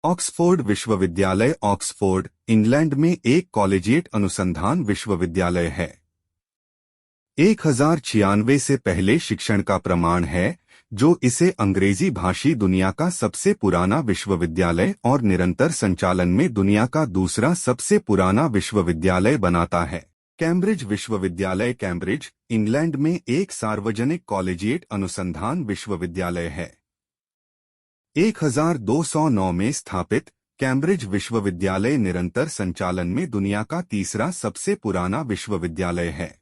Oxford विश्वविद्यालय Oxford, England में एक कॉलेजिएट अनुसंधान विश्वविद्यालय है। 1096 से पहले शिक्षण का प्रमाण है, जो इसे अंग्रेजी भाषी दुनिया का सबसे पुराना विश्वविद्यालय और निरंतर संचालन में दुनिया का दूसरा सबसे पुराना विश्वविद्यालय बनाता है। कैम्ब्रिज विश्वविद्यालय कैम्ब्रिज, इंग्लैंड में एक सार्वजनिक कॉलेजिएट अनुसंधान विश्वविद्यालय है। 1209 में स्थापित कैम्ब्रिज विश्वविद्यालय निरंतर संचालन में दुनिया का तीसरा सबसे पुराना विश्वविद्यालय है।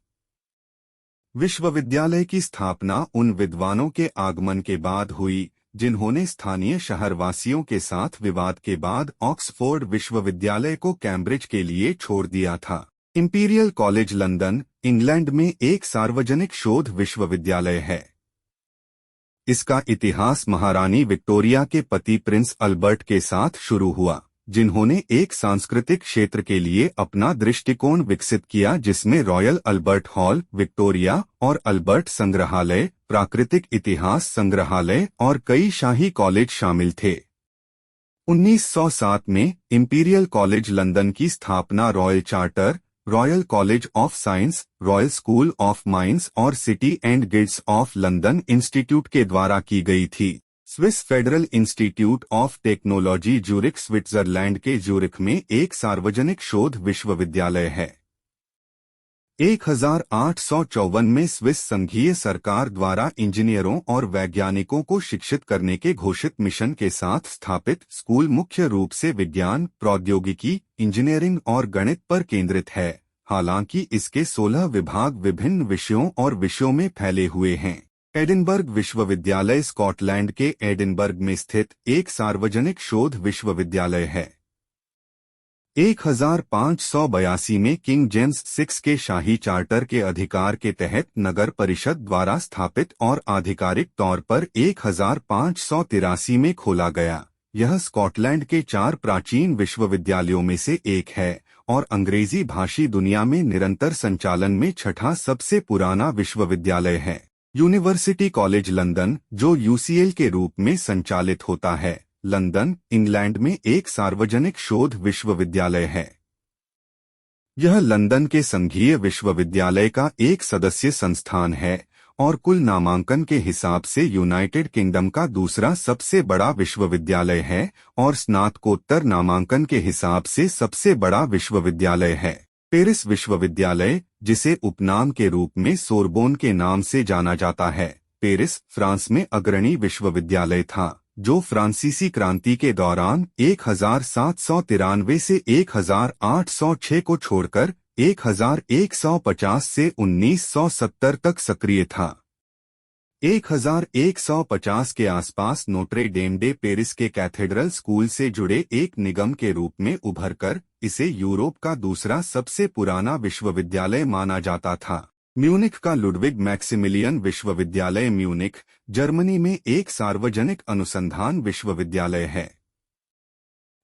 विश्वविद्यालय की स्थापना उन विद्वानों के आगमन के बाद हुई जिन्होंने स्थानीय शहरवासियों के साथ विवाद के बाद ऑक्सफोर्ड विश्वविद्यालय को कैम्ब्रिज के लिए छोड़ दिया था। इंपीरियल कॉलेज लंदन, इंग्लैंड में एक सार्वजनिक शोध विश्वविद्यालय है। इसका इतिहास महारानी विक्टोरिया के पति प्रिंस अल्बर्ट के साथ शुरू हुआ, जिन्होंने एक सांस्कृतिक क्षेत्र के लिए अपना दृष्टिकोण विकसित किया जिसमें रॉयल अल्बर्ट हॉल, विक्टोरिया और अल्बर्ट संग्रहालय, प्राकृतिक इतिहास संग्रहालय और कई शाही कॉलेज शामिल थे। 1907 में इंपीरियल कॉलेज लंदन की स्थापना royal charter, royal college of science, royal school of mines और city and guilds of London institute के द्वारा की गई थी। Swiss federal institute of technology Zurich, Switzerland के ज्यूरिख में एक सार्वजनिक शोध विश्वविद्यालय है। 1854 में स्विस संघीय सरकार द्वारा इंजीनियरों और वैज्ञानिकों को शिक्षित करने के घोषित मिशन के साथ स्थापित स्कूल मुख्य रूप से विज्ञान, प्रौद्योगिकी, इंजीनियरिंग और गणित पर केंद्रित है। हालांकि इसके 16 विभाग विभिन्न विषयों और विषयों में फैले हुए हैं। एडिनबर्ग विश्वविद्यालय स्कॉटलैंड के एडिनबर्ग में स्थित एक सार्वजनिक शोध विश्वविद्यालय है। 1582 में किंग जेम्स VI के शाही चार्टर के अधिकार के तहत नगर परिषद द्वारा स्थापित और आधिकारिक तौर पर 1583 में खोला गया। यह स्कॉटलैंड के 4 प्राचीन विश्वविद्यालयों में से एक है और अंग्रेजी भाषी दुनिया में निरंतर संचालन में छठा सबसे पुराना विश्वविद्यालय है। यूनिवर्सिटी कॉलेज लंदन, जो UCL के रूप में संचालित होता है, लंदन, इंग्लैंड में एक सार्वजनिक शोध विश्वविद्यालय है। यह लंदन के संघीय विश्वविद्यालय का एक सदस्य संस्थान है और कुल नामांकन के हिसाब से यूनाइटेड किंगडम का दूसरा सबसे बड़ा विश्वविद्यालय है और स्नातकोत्तर नामांकन के हिसाब से सबसे बड़ा विश्वविद्यालय है। पेरिस विश्वविद्यालय, जिसे उपनाम के रूप में सोरबोन के नाम से जाना जाता है, पेरिस, फ्रांस में अग्रणी विश्वविद्यालय था, जो फ्रांसीसी क्रांति के दौरान 1793 से 1806 को छोड़कर 1150 से 1970 तक सक्रिय था। 1150 के आसपास नोट्रे डेम डे पेरिस के कैथेड्रल स्कूल से जुड़े एक निगम के रूप में उभरकर इसे यूरोप का दूसरा सबसे पुराना विश्वविद्यालय माना जाता था। म्यूनिख का लुडविग मैक्सिमिलियन विश्वविद्यालय म्यूनिख, जर्मनी में एक सार्वजनिक अनुसंधान विश्वविद्यालय है।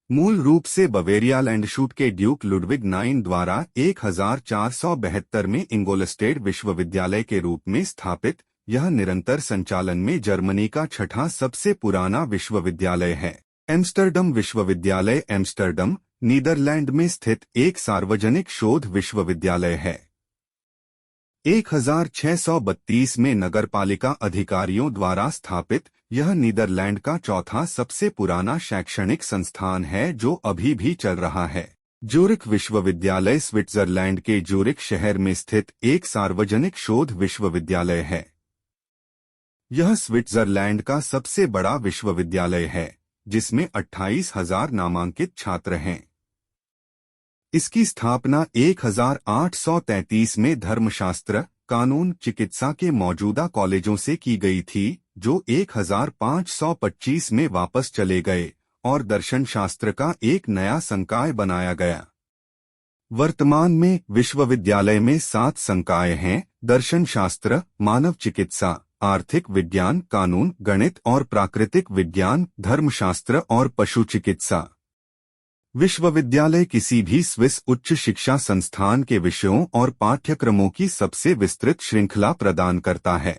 मूल रूप से बवेरिया लैंडशूट के ड्यूक लुडविग IX द्वारा 1472 में इंगोलस्टेड विश्वविद्यालय के रूप में स्थापित, यह निरंतर संचालन में जर्मनी का छठा सबसे पुराना विश्वविद्यालय है। एम्स्टर्डम विश्वविद्यालय एम्स्टर्डम, नीदरलैंड में स्थित एक सार्वजनिक शोध विश्वविद्यालय है। 1632 में नगरपालिका अधिकारियों द्वारा स्थापित, यह नीदरलैंड का चौथा सबसे पुराना शैक्षणिक संस्थान है जो अभी भी चल रहा है। ज्यूरिख विश्वविद्यालय स्विट्जरलैंड के ज्यूरिख शहर में स्थित एक सार्वजनिक शोध विश्वविद्यालय है। यह स्विट्जरलैंड का सबसे बड़ा विश्वविद्यालय है, जिसमें 28,000 नामांकित छात्र हैं। इसकी स्थापना 1833 में धर्मशास्त्र, कानून, चिकित्सा के मौजूदा कॉलेजों से की गई थी, जो 1525 में वापस चले गए और दर्शन शास्त्र का एक नया संकाय बनाया गया। वर्तमान में विश्वविद्यालय में 7 संकाय हैं: दर्शन शास्त्र, मानव चिकित्सा, आर्थिक विज्ञान, कानून, गणित और प्राकृतिक विज्ञान, धर्मशास्त्र और पशु चिकित्सा। विश्वविद्यालय किसी भी स्विस उच्च शिक्षा संस्थान के विषयों और पाठ्यक्रमों की सबसे विस्तृत श्रृंखला प्रदान करता है।